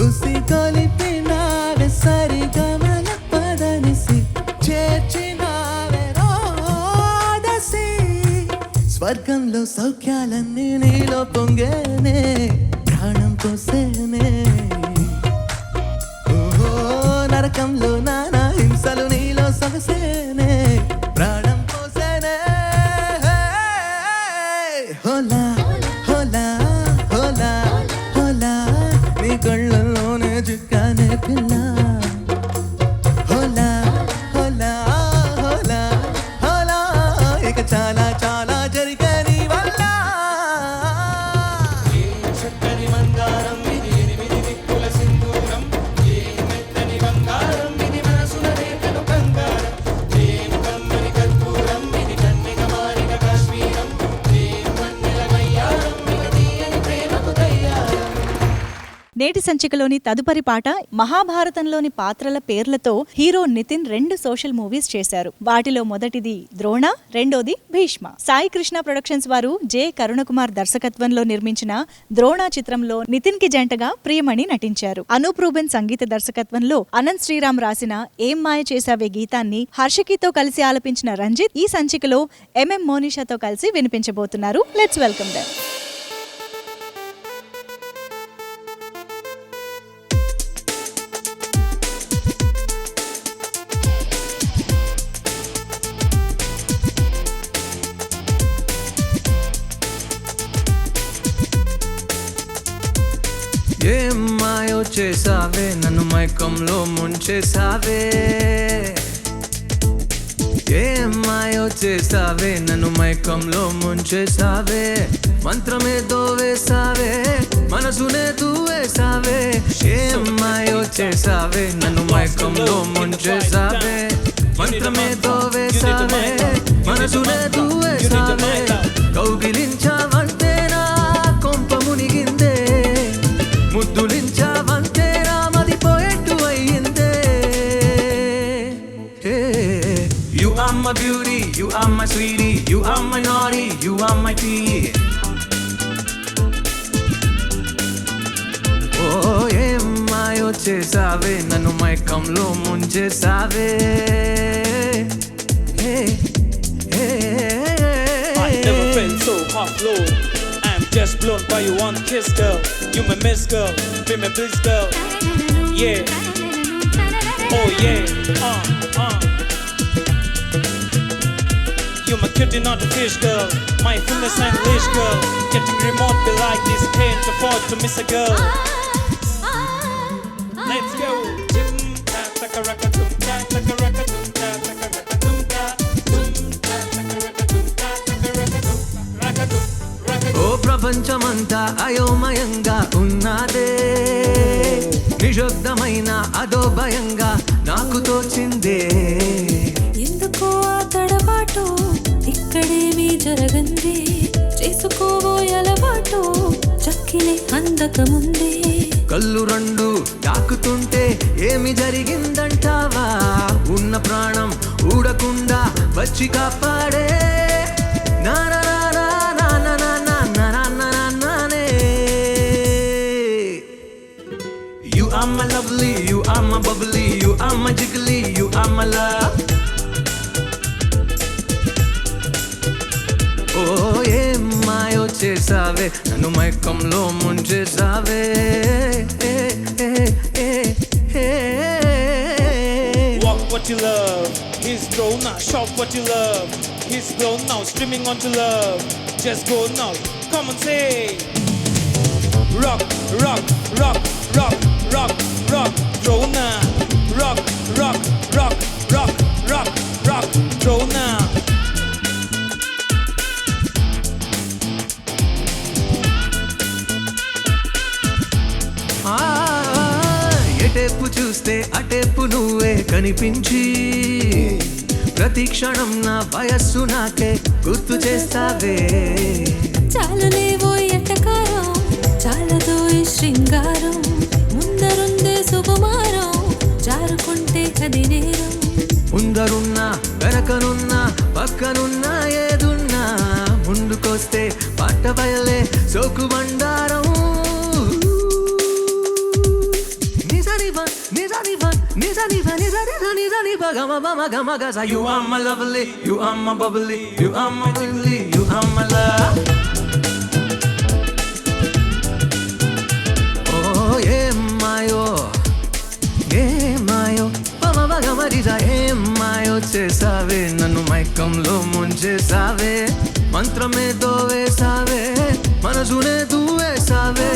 ఉసి కొలిపినావే సరిగమల పదనిసి చేర్చినావే రోదసి స్వర్గంలో సౌఖ్యాలన్నీ నీలో పొంగేనే ప్రాణం పోసేనే ఓహో నరకంలో నానా హింసలు నీలో సొగసేనే ప్రాణం పోసేనే హోలా హోలా హోలా హోలా నీ కళ్ళల్లోనే చిక్కానే పిల్ల హోలా హోలా హోలా హోలా ఇక చాలా చాలా జరిగే నీ వల్ల చక్కని బంగారం ఇది ఎనిమిది దిక్కుల సింధూరం ఏం మెత్తని బంగారం ఇది మనసున రేపెను కంగారం నేటి సంచికలోని తదుపరి పాట మహాభారతంలోని పాత్రల పేర్లతో హీరో నితిన్ 2 సోషల్ మూవీస్ చేశారు. వాటిలో మొదటిది ద్రోణ, రెండోది భీష్మ. సాయి కృష్ణ ప్రొడక్షన్స్ వారు జె కరుణకుమార్ దర్శకత్వంలో నిర్మించిన ద్రోణ చిత్రంలో నితిన్ కి జంటగా ప్రియమణి నటించారు. అనూప్ రూబెన్ సంగీత దర్శకత్వంలో అనంత్ శ్రీరామ్ రాసిన ఏం మాయ చేసావే గీతాన్ని హర్షికితో కలిసి ఆలపించిన రంజిత్ ఈ సంచికలో ఎంఎం మోనిషాతో కలిసి వినిపించబోతున్నారు. Let's welcome them. ఏం మాయో చేసావే నన్ను మైకంలో ముంచేసావే ఏం మాయో చేసావే నన్ను మైకంలో ముంచేసావే మంత్రమేదో వేసావే మనసునే దూవేసావే ఏం మాయో చేసావే నన్ను మైకంలో ముంచేసావే మంత్రమేదో వేసావే మనసునే దూవేసావే కౌగిలించావంటే నా కొంప మునిగిందే ముద్దులించావంటే రామదిపోయేట్టు అయ్యిందే. You are my beauty, you are my sweetie, you are my naughty, you are my tea. Oh, ఏం మాయో చేసావే నన్ను మైకంలో ముంచేసావే. I never felt so hot, low. I'm just blown by you one kiss, girl. You my miss, girl. Be my bliss, girl. Yeah. Oh yeah. You my cutie, not a fish, girl. My fullness and leash, girl. Getting remote be like this. Can't afford to miss a girl. Let's go. Jim ta taka raka tum ta taka raka tum ta taka raka tum ta tum ta taka raka tum ta taka raka tum raka tum raka tum. ఓ ప్రపంచమంతా అయోమయంగా ఉన్నదే నిశ్శబ్దమైన అదో భయంగా నాకు తోచిందే. ఎందుకో ఆ తడబాటు ఇక్కడేమీ జరగంది చేసుకోవో అలవాటు చక్కిలే అందకముందే. కళ్ళు రెండు తాకుతుంటే ఏమి జరిగిందంటావా ఉన్న ప్రాణం ఊడకుండా వచ్చి కాపాడే నానా You are my lovely, you are my bubbly, you are my jiggly, you are my love. Oh, ఏం మాయో చేసావే నన్ను మైకంలో ముంచేసావే. Walk what you love, he's grown now. Shop what you love, he's grown now. Streaming onto love, just go now. Come and say, rock, rock, rock, rock, rock, rock, grow now. Rock, rock, rock, rock, rock, rock, grow now. ఎటేపు చూస్తే అటేపు నువ్వే కనిపించి ప్రతి క్షణం నా వయస్సు నాకే గుర్తు చేస్తావే. చాలలేవో ఎట్టకారం చాలదో ఈ శృంగారం ముందరుందే సుకుమారం జారుకుంటే కది నేరం. ముందరున్నా వెనకనున్నా పక్కనున్నా ఏదున్నా ముందుకొస్తే పట్ట బయలే సోకు బండారం. You are my lovely, you are my bubbly, you are my wiggly, you are my love. Oh, ఏం మాయో ఏం మాయో చేసావే నన్ను మైకంలో ముంచేసావే మంత్రమేదో వేసావే మనసునే దూవేసావే.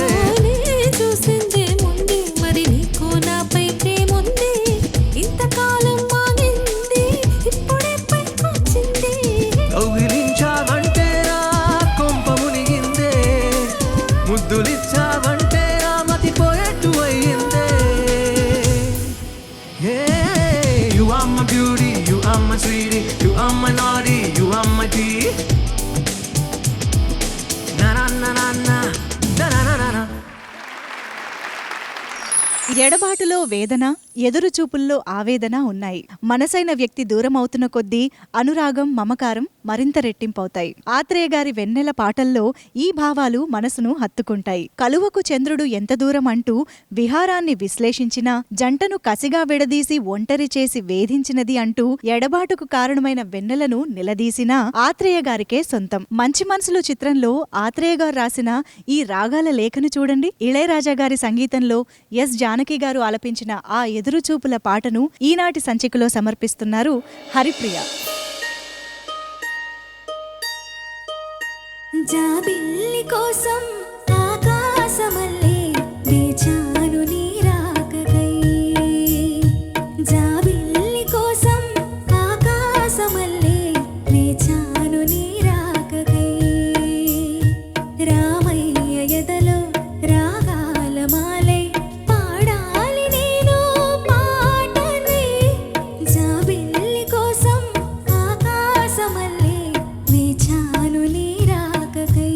చూసిందే ముందు మరి నీకు నాపై ప్రేముంది ఇంతకాలం మాగింది ఇప్పుడే పైకొచ్చింది. కౌగిలించావంటే నా కొంప మునిగిందే ముద్దులిచ్చావంటే నా మతిపోయేట్టు అయ్యిందే. You are my beauty, you are my sweetie, you are my naughty, you are my tea. Na na na na na na na na na. ఎడబాటులో వేదన, ఎదురుచూపుల్లో ఆవేదన ఉన్నాయి. మనసైన వ్యక్తి దూరం అవుతున్న కొద్దీ అనురాగం, మమకారం మరింత రెట్టింపవుతాయి. ఆత్రేయ గారి వెన్నెల పాటల్లో ఈ భావాలు మనసును హత్తుకుంటాయి. కలువకు చంద్రుడు ఎంత దూరం అంటూ విహారాన్ని విశ్లేషించినా, జంటను కసిగా విడదీసి ఒంటరి చేసి వేధించినది అంటూ ఎడబాటుకు కారణమైన వెన్నెలను నిలదీసినా ఆత్రేయ గారికే సొంతం. మంచి మనసులు చిత్రంలో ఆత్రేయ గారు రాసిన ఈ రాగాల లేఖను చూడండి. ఇళయరాజా గారి సంగీతంలో ఎస్ జానకి గారు ఆలపించిన ఆ ఎదురుచూపుల పాటను ఈనాటి సంచికలో సమర్పిస్తున్నారు హరిప్రియ. జాబిల్లి కోసం ఆకాశమల్లే వేచాను నీ రాకకై. జాబిల్లి కోసం ఆకాశమల్లే వేచాను నీ రాకకై. రామయ్య ఎదలో రాగాల మాలై పాడాలి నేను పాటనే. జాబిల్లి కోసం ఆకాశమల్లే వేచాను నీ రాకకై.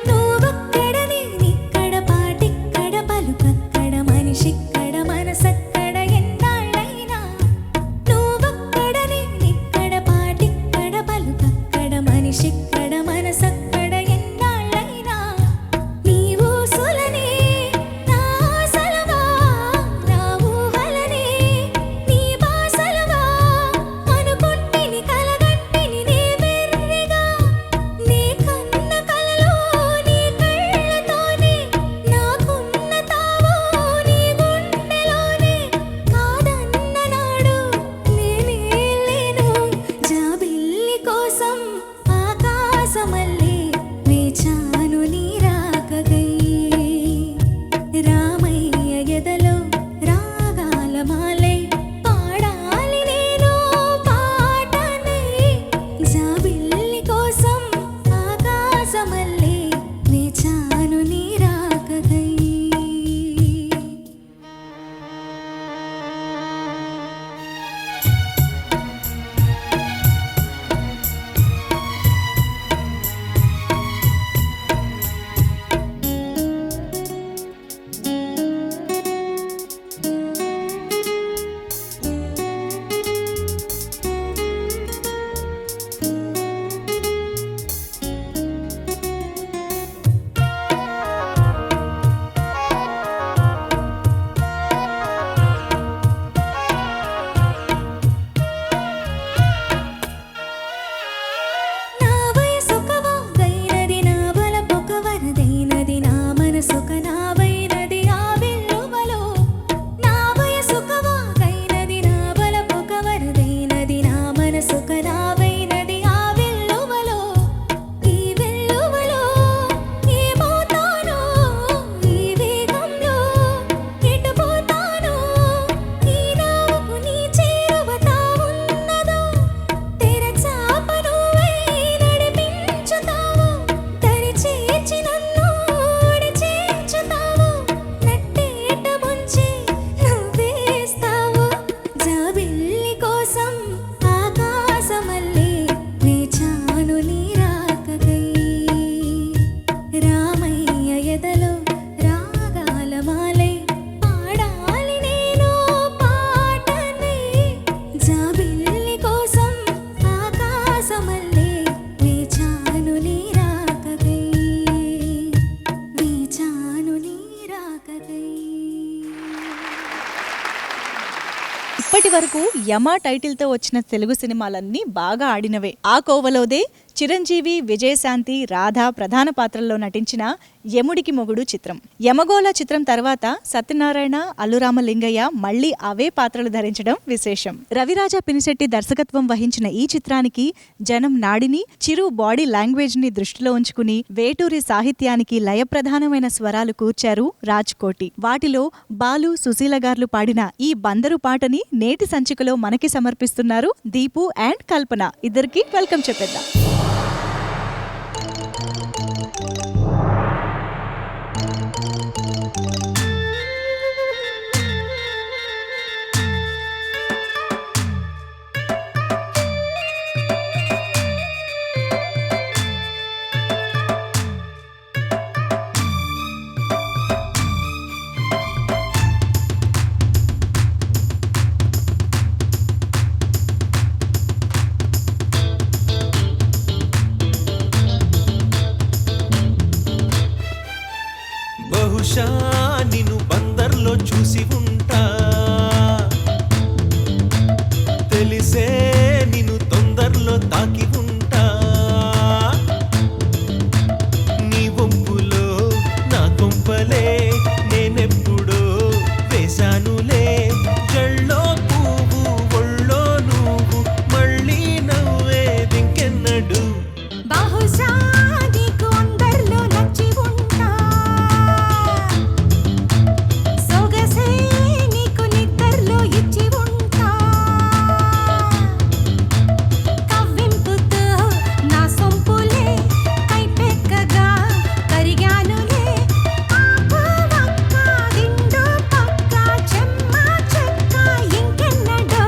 నువ్వక్కడ నేనిక్కడ పాటిక్కడ పలుకక్కడ మనిషిక్కడ మనసక్కడ ఎన్నాళ్ళైనా. నువ్వక్కడ నేనిక్కడ పాటిక్కడ పలుకక్కడ మనిషిక్కడ మనసక్కడ ఎన్నాళ్ళైనా. నీ ఊసులనే నా ఆశలవా, నా ఊహలనే నీ బాసలవా. అనుకుంటిని కలగంటిని నీ వెర్రిగా. నీ కన్న కలలో నీ కళ్ళతోనే నాకున్న తావు నీ గుండెలోనే. కాదన్న నాడు నేనే లేను. జాబిల్లి కోసం ఆకాశమల్లే వేచాను నీ రాకకై. రామయ్య ఎదలో రాగాల మాలై పాడాలి నేను పాటనే. జాబిల్లి కోసం ఆకాశమల్లే వేచాను నీ రాకకై. నా వయసొక వాగైనది, నా బలపొక వరదైనది, నా మనసొక నావైనది ఆ వెల్లువలో. నా వయసొక వాగైనది, నా బలపొక వరదైనది, నా మనసొక నావైనది ఆ వెల్లువలో. ఈ వెల్లువలో ఏమవుతానో, ఈ వేగంలో ఎటు పోతానో. ఈ నావకు నీ చేరువ తావున్నదో. తెరచాప నువ్వై నడిపించుతావు, దరి చేర్చి నన్ను ఓడి చేర్చుతావు. నట్టేట ముంచి నువ్వేస్తావు. జాబిల్లి కోసం ఆకాశమల్లే వేచాను నీ రాకకై. రామయ్య ఎదలో రాగాల మాలై పాడాలి నేను పాటనే. జాబిల్లి కోసం ఆకాశమల్లే వేచాను నీ రాకకై. వేచాను నీ రాకకై. ఇప్పటి వరకు యమా టైటిల్తో వచ్చిన తెలుగు సినిమాలన్నీ బాగా ఆడినవే. ఆ కోవలోదే చిరంజీవి, విజయశాంతి, రాధ ప్రధాన పాత్రల్లో నటించిన యముడికి మొగుడు చిత్రం. యమగోళ చిత్రం తర్వాత సత్యనారాయణ, అల్లురామలింగయ్య మళ్లీ అవే పాత్రలు ధరించడం విశేషం. రవిరాజా పినిశెట్టి దర్శకత్వం వహించిన ఈ చిత్రానికి జనం నాడిని, చిరు బాడీ లాంగ్వేజ్ ని దృష్టిలో ఉంచుకుని వేటూరి సాహిత్యానికి లయప్రధానమైన స్వరాలు కూర్చారు రాజ్ కోటి. వాటిలో బాలు, సుశీల గార్లు పాడిన ఈ బందరు పాటని నేటి సంచికలో మనకి సమర్పిస్తున్నారు దీపు అండ్ కల్పన. ఇద్దరికి వెల్కమ్ చెప్పేద్దాం. బహుశా నిన్ను బందర్లో చూసి ఉంటా, తెలిసే నిన్ను తొందరలో తాకి ఉంటా. నీ వంపులో నా కొంపలే నేనెప్పుడో వేశానులే. జళ్ళో పువ్వు ఒళ్ళో నువ్వు మళ్ళీ నవ్వేదింకెన్నడు. బహుశా నీకు అందరిలో నచ్చి ఉంటా, సొగసే నీకు నిద్రలో ఇచ్చి ఉంటా. కవ్వింపుతో నా సొంపులే కైపెక్కగా కరిగానులే. ఆకు వక్క దిండు పక్క చెమ్మ చెక్క ఇంకెన్నడో.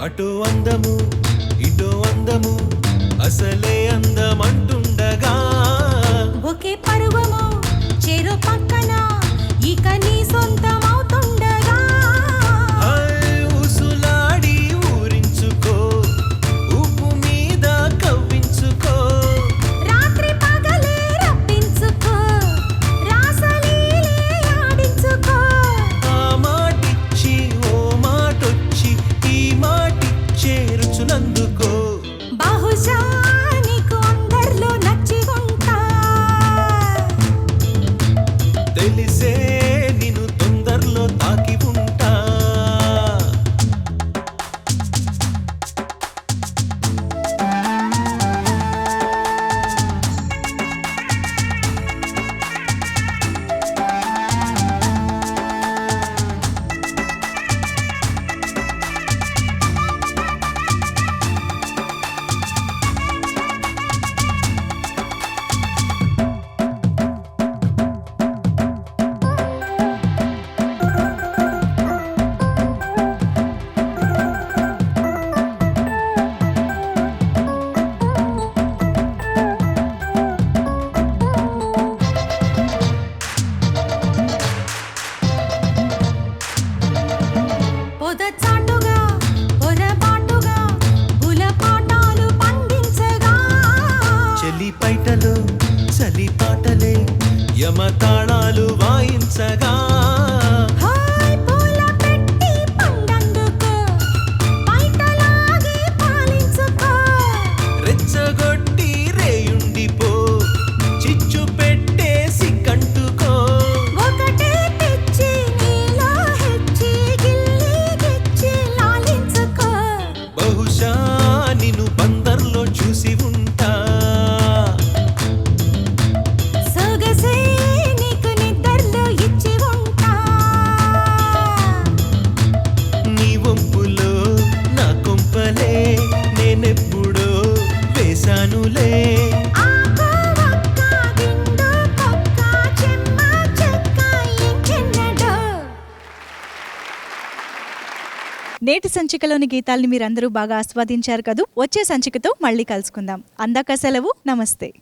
అటో అందము ఇటో అందము అసలే అందమంటుండగా. ఒకే పరువము చెరో పక్కన ఇక నీ సొంతమవుతుండగా. ఊసులాడి ఊరించుకో, ఉప్పు మీద కవ్వించుకో. రాత్రి పగలే రప్పించుకో, రాసలీలే ఆడించుకో. ఆ మాటిచ్చి ఓ మాటొచ్చి ఈ మాటిచ్చే రుచులందుకో. బహుశా నీకు అందరిలో నచ్చి ఉంటా, తెలిసే నిన్ను తొందరలో తాకి ఉంటా. పొదచాటుగా పొరపాటుగా బులపాటాలు పండించగా. చెలి పైటలో చలి పాటలే యమతాళాలు వాయించగా. హాయ్ పూల పెట్టి పండందుకో, బయటలాగే పాలించుకో. రెచ్చగొట్టి రేయుండిపో, చిచ్చు పెట్టేసి కంటుకో. ఒకటే తెచ్చి నీలో హెచ్చి గిల్లి గిచ్చి లాలించుకో. బహుశా నిన్ను బందర్లో చూసి ఉంటా, సొగసే నీకు నిద్రలో ఇచ్చి ఉంటా. నేటి సంచికలోని గీతాల్ని మీరందరూ బాగా ఆస్వాదించారు కదూ. వచ్చే సంచికతో మళ్ళీ కలుసుకుందాం. అందాక సెలవు. నమస్తే.